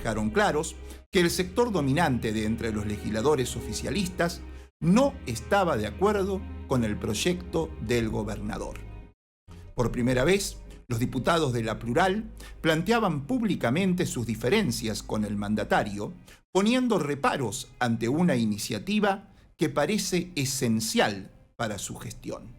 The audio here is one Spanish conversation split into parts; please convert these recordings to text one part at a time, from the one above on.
dejaron claros que el sector dominante de entre los legisladores oficialistas no estaba de acuerdo con el proyecto del gobernador. Por primera vez, los diputados de la Plural planteaban públicamente sus diferencias con el mandatario, poniendo reparos ante una iniciativa que parece esencial para su gestión.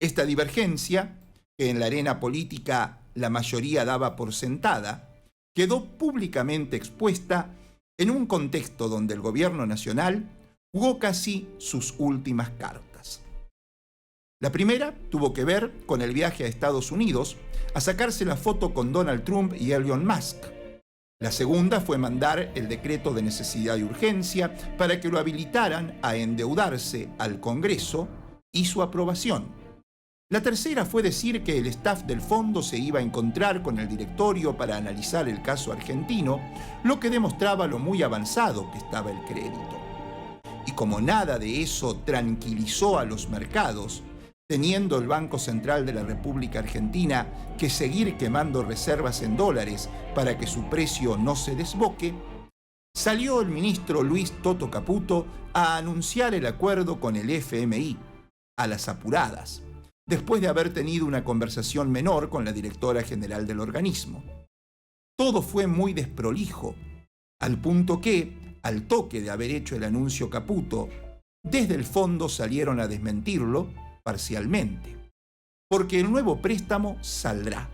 Esta divergencia, que en la arena política la mayoría daba por sentada, quedó públicamente expuesta en un contexto donde el gobierno nacional jugó casi sus últimas cartas. La primera tuvo que ver con el viaje a Estados Unidos a sacarse la foto con Donald Trump y Elon Musk. La segunda fue mandar el decreto de necesidad y urgencia para que lo habilitaran a endeudarse al Congreso y su aprobación. La tercera fue decir que el staff del fondo se iba a encontrar con el directorio para analizar el caso argentino, lo que demostraba lo muy avanzado que estaba el crédito. Y como nada de eso tranquilizó a los mercados, teniendo el Banco Central de la República Argentina que seguir quemando reservas en dólares para que su precio no se desboque, salió el ministro Luis Toto Caputo a anunciar el acuerdo con el FMI, a las apuradas, después de haber tenido una conversación menor con la directora general del organismo. Todo fue muy desprolijo, al punto que, al toque de haber hecho el anuncio Caputo, desde el fondo salieron a desmentirlo parcialmente, porque el nuevo préstamo saldrá.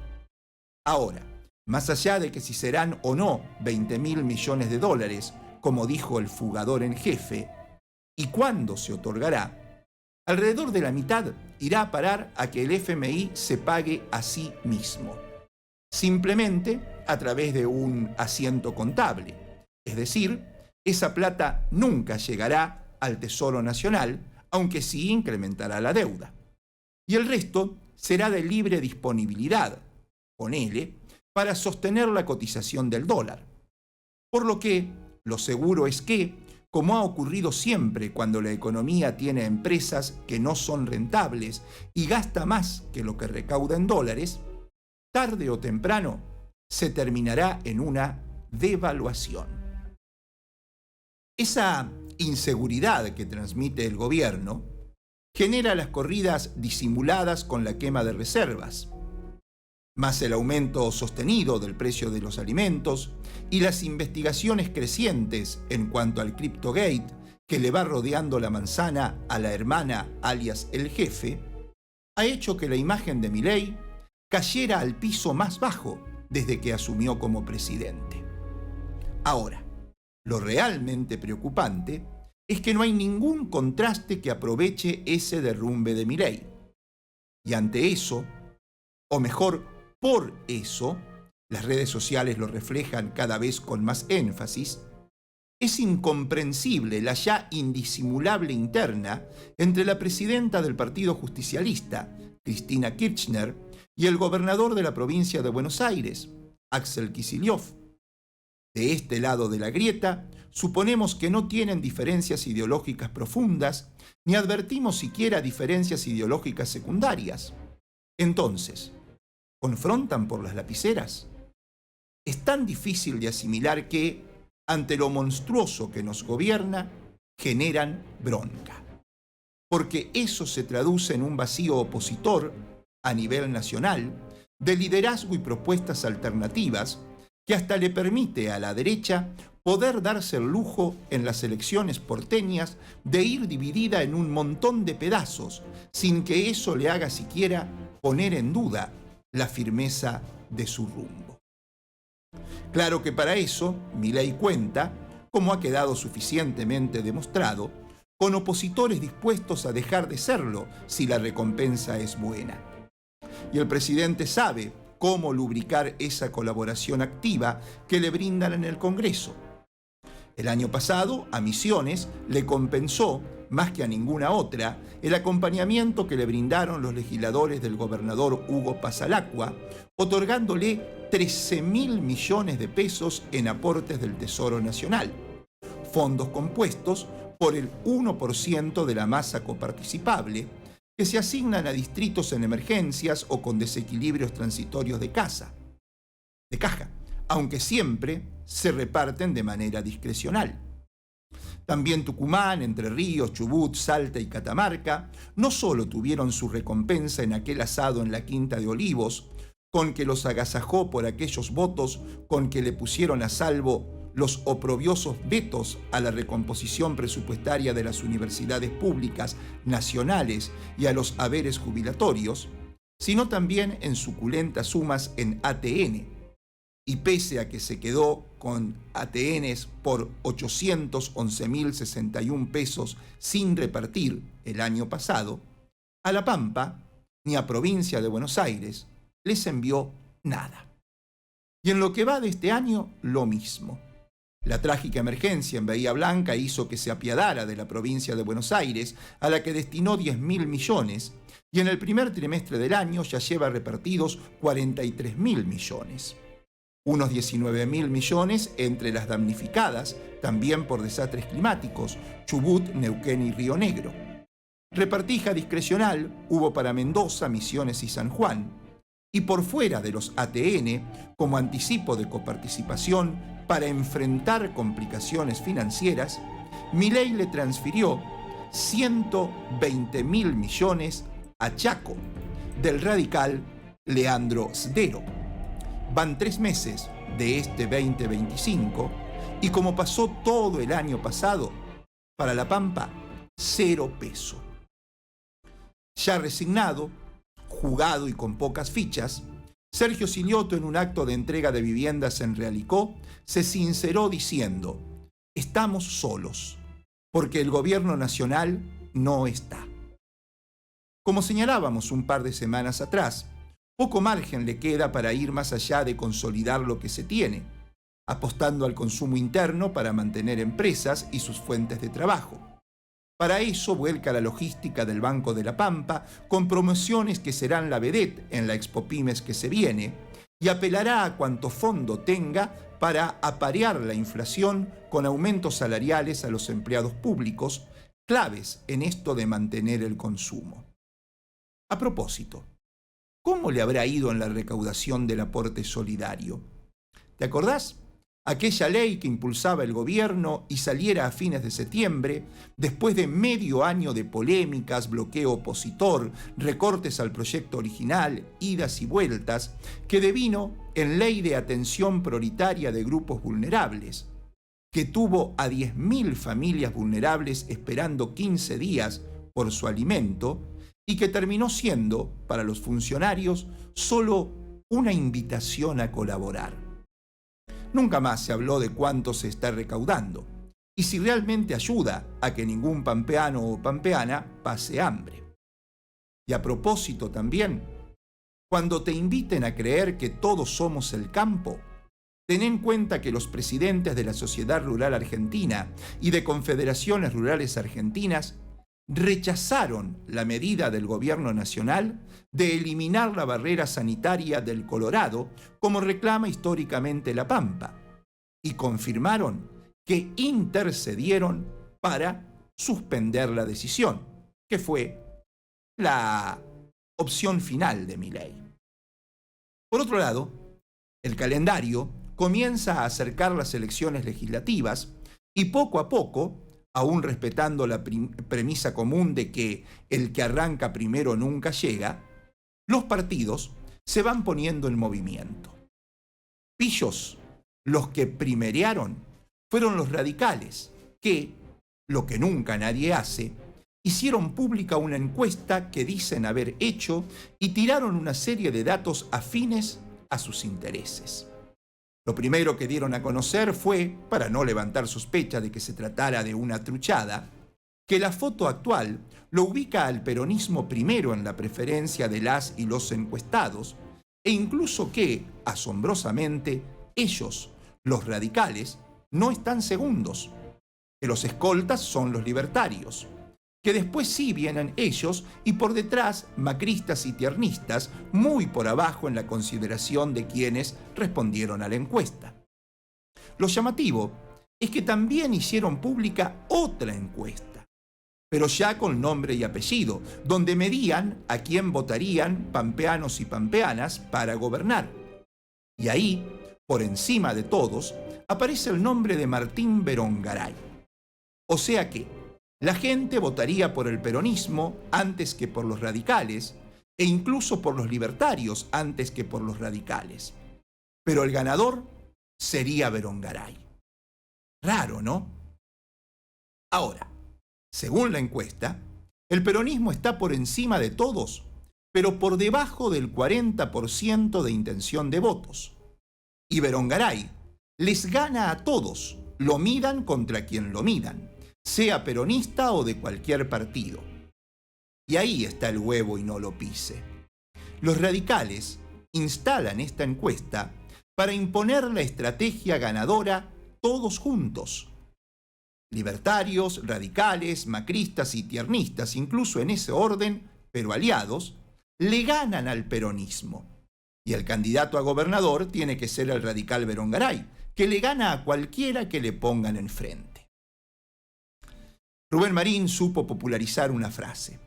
Ahora, más allá de que si serán o no 20.000 millones de dólares, como dijo el fugador en jefe, y cuándo se otorgará, alrededor de la mitad irá a parar a que el FMI se pague a sí mismo, simplemente a través de un asiento contable. Es decir, esa plata nunca llegará al Tesoro Nacional, aunque sí incrementará la deuda. Y el resto será de libre disponibilidad, ponele, para sostener la cotización del dólar. Por lo que, lo seguro es que, como ha ocurrido siempre cuando la economía tiene empresas que no son rentables y gasta más que lo que recauda en dólares, tarde o temprano se terminará en una devaluación. Esa inseguridad que transmite el gobierno genera las corridas disimuladas con la quema de reservas, más el aumento sostenido del precio de los alimentos y las investigaciones crecientes en cuanto al Cryptogate que le va rodeando la manzana a la hermana alias el jefe, ha hecho que la imagen de Milei cayera al piso más bajo desde que asumió como presidente. Ahora, lo realmente preocupante es que no hay ningún contraste que aproveche ese derrumbe de Milei. Y ante eso, o mejor, por eso, las redes sociales lo reflejan cada vez con más énfasis, es incomprensible la ya indisimulable interna entre la presidenta del Partido Justicialista, Cristina Kirchner, y el gobernador de la provincia de Buenos Aires, Axel Kicillof. De este lado de la grieta, suponemos que no tienen diferencias ideológicas profundas, ni advertimos siquiera diferencias ideológicas secundarias. Entonces, ¿confrontan por las lapiceras? Es tan difícil de asimilar que, ante lo monstruoso que nos gobierna, generan bronca. Porque eso se traduce en un vacío opositor, a nivel nacional, de liderazgo y propuestas alternativas, que hasta le permite a la derecha poder darse el lujo en las elecciones porteñas de ir dividida en un montón de pedazos, sin que eso le haga siquiera poner en duda la firmeza de su rumbo. Claro que para eso, Milei cuenta, como ha quedado suficientemente demostrado, con opositores dispuestos a dejar de serlo si la recompensa es buena. Y el presidente sabe cómo lubricar esa colaboración activa que le brindan en el Congreso. El año pasado, a Misiones le compensó, más que a ninguna otra, el acompañamiento que le brindaron los legisladores del gobernador Hugo Pasalacqua, otorgándole 13.000 millones de pesos en aportes del Tesoro Nacional, fondos compuestos por el 1% de la masa coparticipable, que se asignan a distritos en emergencias o con desequilibrios transitorios de caja, aunque siempre se reparten de manera discrecional. También Tucumán, Entre Ríos, Chubut, Salta y Catamarca no solo tuvieron su recompensa en aquel asado en la Quinta de Olivos, con que los agasajó por aquellos votos con que le pusieron a salvo los oprobiosos vetos a la recomposición presupuestaria de las universidades públicas nacionales y a los haberes jubilatorios, sino también en suculentas sumas en ATN. Y pese a que se quedó con ATNs por 811.061 pesos sin repartir el año pasado, a La Pampa, ni a Provincia de Buenos Aires, les envió nada. Y en lo que va de este año, lo mismo. La trágica emergencia en Bahía Blanca hizo que se apiadara de la provincia de Buenos Aires, a la que destinó 10.000 millones, y en el primer trimestre del año ya lleva repartidos 43.000 millones. Unos 19.000 millones entre las damnificadas, también por desastres climáticos, Chubut, Neuquén y Río Negro. Repartija discrecional hubo para Mendoza, Misiones y San Juan, y por fuera de los ATN, como anticipo de coparticipación para enfrentar complicaciones financieras, Milei le transfirió 120.000 millones a Chaco, del radical Leandro Sdero. Van 3 meses de este 2025 y como pasó todo el año pasado, para La Pampa, 0 peso. Ya resignado, jugado y con pocas fichas, Sergio Silioto, en un acto de entrega de viviendas en Realicó, se sinceró diciendo: estamos solos, porque el gobierno nacional no está. Como señalábamos un par de semanas atrás, poco margen le queda para ir más allá de consolidar lo que se tiene, apostando al consumo interno para mantener empresas y sus fuentes de trabajo. Para eso vuelca la logística del Banco de la Pampa, con promociones que serán la vedette en la Expo Pymes que se viene, y apelará a cuanto fondo tenga para aparear la inflación con aumentos salariales a los empleados públicos, claves en esto de mantener el consumo. A propósito, ¿cómo le habrá ido en la recaudación del aporte solidario? ¿Te acordás? Aquella ley que impulsaba el gobierno y saliera a fines de septiembre, después de medio año de polémicas, bloqueo opositor, recortes al proyecto original, idas y vueltas, que devino en Ley de Atención Prioritaria de Grupos Vulnerables, que tuvo a 10.000 familias vulnerables esperando 15 días por su alimento y que terminó siendo, para los funcionarios, solo una invitación a colaborar. Nunca más se habló de cuánto se está recaudando y si realmente ayuda a que ningún pampeano o pampeana pase hambre. Y a propósito también, cuando te inviten a creer que todos somos el campo, ten en cuenta que los presidentes de la Sociedad Rural Argentina y de Confederaciones Rurales Argentinas rechazaron la medida del gobierno nacional de eliminar la barrera sanitaria del Colorado, como reclama históricamente La Pampa, y confirmaron que intercedieron para suspender la decisión, que fue la opción final de Milei. Por otro lado, el calendario comienza a acercar las elecciones legislativas y poco a poco, aún respetando la premisa común de que el que arranca primero nunca llega, los partidos se van poniendo en movimiento. Pillos, los que primerearon, fueron los radicales, que, lo que nunca nadie hace, hicieron pública una encuesta que dicen haber hecho y tiraron una serie de datos afines a sus intereses. Lo primero que dieron a conocer fue, para no levantar sospecha de que se tratara de una truchada, que la foto actual lo ubica al peronismo primero en la preferencia de las y los encuestados, e incluso que, asombrosamente, ellos, los radicales, no están segundos, que los escoltas son los libertarios, que después sí vienen ellos y por detrás macristas y tiernistas, muy por abajo en la consideración de quienes respondieron a la encuesta. Lo llamativo es que también hicieron pública otra encuesta, pero ya con nombre y apellido, donde medían a quién votarían pampeanos y pampeanas para gobernar. Y ahí, por encima de todos, aparece el nombre de Martín Berongaray. O sea que la gente votaría por el peronismo antes que por los radicales, e incluso por los libertarios antes que por los radicales. Pero el ganador sería Berongaray. Raro, ¿no? Ahora, según la encuesta, el peronismo está por encima de todos, pero por debajo del 40% de intención de votos. Y Berongaray les gana a todos, lo midan contra quien lo midan, sea peronista o de cualquier partido. Y ahí está el huevo y no lo pise. Los radicales instalan esta encuesta para imponer la estrategia ganadora todos juntos. Libertarios, radicales, macristas y tiernistas, incluso en ese orden, pero aliados, le ganan al peronismo. Y el candidato a gobernador tiene que ser el radical Berongaray, que le gana a cualquiera que le pongan enfrente. Rubén Marín supo popularizar una frase.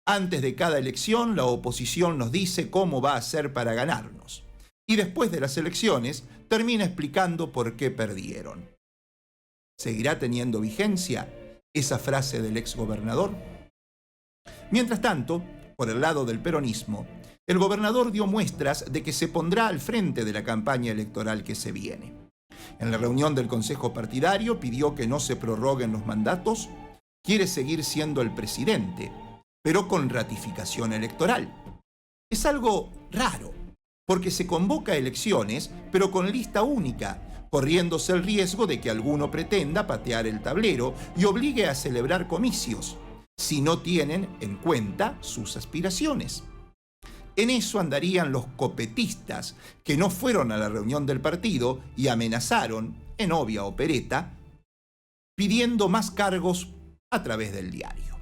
Antes de cada elección, la oposición nos dice cómo va a hacer para ganarnos. Y después de las elecciones, termina explicando por qué perdieron. ¿Seguirá teniendo vigencia esa frase del exgobernador? Mientras tanto, por el lado del peronismo, el gobernador dio muestras de que se pondrá al frente de la campaña electoral que se viene. En la reunión del Consejo Partidario pidió que no se prorroguen los mandatos, quiere seguir siendo el presidente, pero con ratificación electoral. Es algo raro, porque se convoca elecciones, pero con lista única, corriéndose el riesgo de que alguno pretenda patear el tablero y obligue a celebrar comicios, si no tienen en cuenta sus aspiraciones. En eso andarían los copetistas que no fueron a la reunión del partido y amenazaron, en obvia opereta, pidiendo más cargos a través del diario.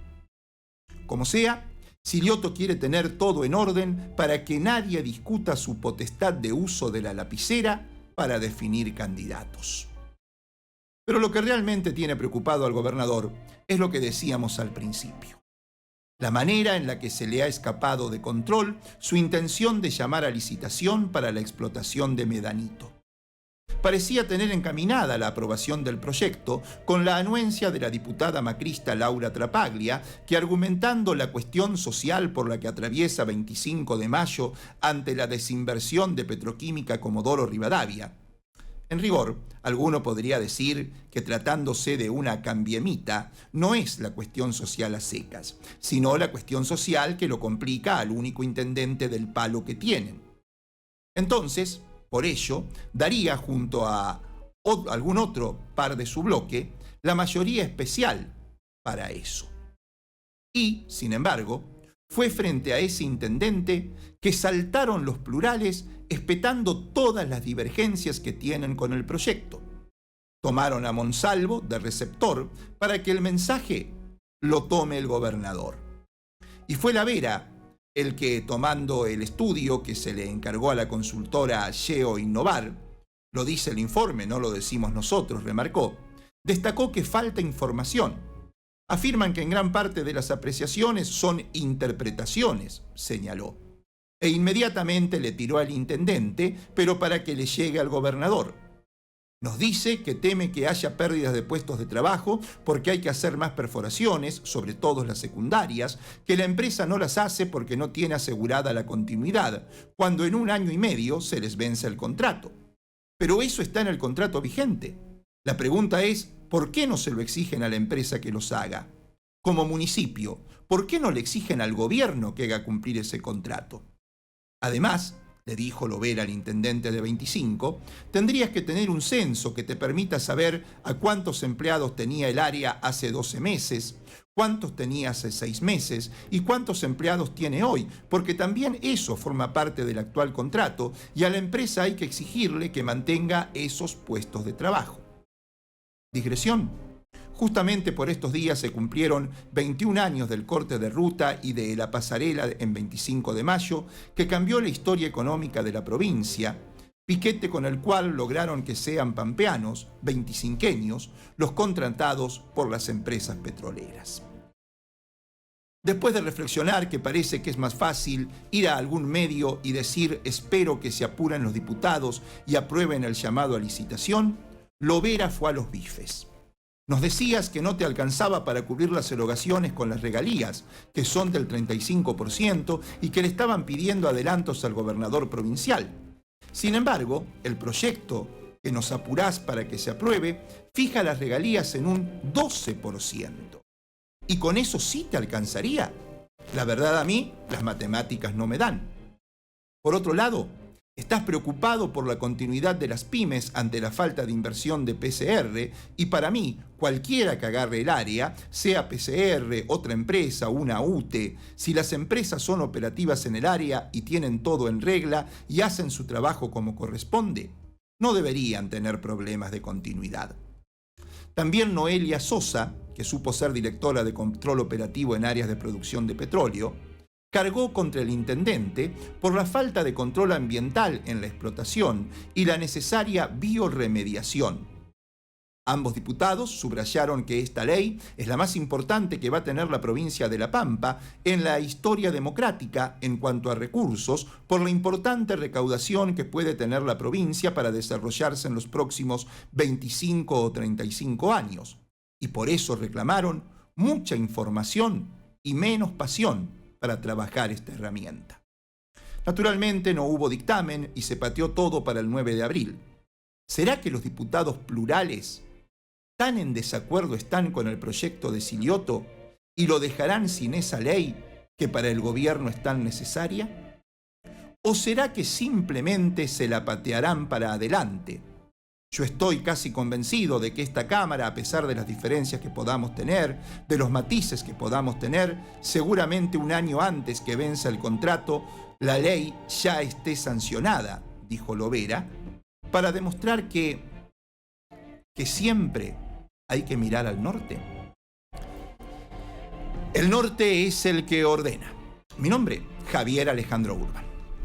Como sea, Silioto quiere tener todo en orden para que nadie discuta su potestad de uso de la lapicera para definir candidatos. Pero lo que realmente tiene preocupado al gobernador es lo que decíamos al principio. La manera en la que se le ha escapado de control su intención de llamar a licitación para la explotación de Medanito. Parecía tener encaminada la aprobación del proyecto con la anuencia de la diputada macrista Laura Trapaglia, que argumentando la cuestión social por la que atraviesa 25 de mayo ante la desinversión de Petroquímica Comodoro Rivadavia. En rigor, alguno podría decir que tratándose de una cambiemita, no es la cuestión social a secas, sino la cuestión social que lo complica al único intendente del palo que tienen. Entonces, por ello, daría junto a algún otro par de su bloque la mayoría especial para eso. Y, sin embargo, fue frente a ese intendente que saltaron los plurales espetando todas las divergencias que tienen con el proyecto. Tomaron a Monsalvo de receptor para que el mensaje lo tome el gobernador. Y fue la Vera el que, tomando el estudio que se le encargó a la consultora Geo Innovar, lo dice el informe, no lo decimos nosotros, remarcó, destacó que falta información. Afirman que en gran parte de las apreciaciones son interpretaciones, señaló. E inmediatamente le tiró al intendente, pero para que le llegue al gobernador. Nos dice que teme que haya pérdidas de puestos de trabajo porque hay que hacer más perforaciones, sobre todo las secundarias, que la empresa no las hace porque no tiene asegurada la continuidad, cuando en 1 año y medio se les vence el contrato. Pero eso está en el contrato vigente. La pregunta es, ¿por qué no se lo exigen a la empresa que los haga? Como municipio, ¿por qué no le exigen al gobierno que haga cumplir ese contrato? Además, le dijo Lovera al intendente de 25, tendrías que tener un censo que te permita saber a cuántos empleados tenía el área hace 12 meses, cuántos tenía hace 6 meses y cuántos empleados tiene hoy, porque también eso forma parte del actual contrato y a la empresa hay que exigirle que mantenga esos puestos de trabajo. Digresión. Justamente por estos días se cumplieron 21 años del corte de ruta y de la pasarela en 25 de mayo, que cambió la historia económica de la provincia, piquete con el cual lograron que sean pampeanos, 25eños, los contratados por las empresas petroleras. Después de reflexionar que parece que es más fácil ir a algún medio y decir espero que se apuren los diputados y aprueben el llamado a licitación, Lovera fue a los bifes. Nos decías que no te alcanzaba para cubrir las erogaciones con las regalías, que son del 35%, y que le estaban pidiendo adelantos al gobernador provincial. Sin embargo, el proyecto que nos apurás para que se apruebe fija las regalías en un 12%. ¿Y con eso sí te alcanzaría? La verdad, a mí las matemáticas no me dan. Por otro lado, estás preocupado por la continuidad de las pymes ante la falta de inversión de PCR, y para mí, cualquiera que agarre el área, sea PCR, otra empresa, una UTE, si las empresas son operativas en el área y tienen todo en regla y hacen su trabajo como corresponde, no deberían tener problemas de continuidad. También Noelia Sosa, que supo ser directora de control operativo en áreas de producción de petróleo, cargó contra el intendente por la falta de control ambiental en la explotación y la necesaria biorremediación. Ambos diputados subrayaron que esta ley es la más importante que va a tener la provincia de La Pampa en la historia democrática en cuanto a recursos, por la importante recaudación que puede tener la provincia para desarrollarse en los próximos 25 o 35 años. Y por eso reclamaron mucha información y menos pasión para trabajar esta herramienta. Naturalmente no hubo dictamen y se pateó todo para el 9 de abril. ¿Será que los diputados plurales tan en desacuerdo están con el proyecto de Silioto y lo dejarán sin esa ley que para el gobierno es tan necesaria? ¿O será que simplemente se la patearán para adelante? Yo estoy casi convencido de que esta Cámara, a pesar de las diferencias que podamos tener, de los matices que podamos tener, seguramente un año antes que venza el contrato, la ley ya esté sancionada, dijo Lovera, para demostrar que siempre hay que mirar al norte. El norte es el que ordena. Mi nombre, Javier Alejandro Urban.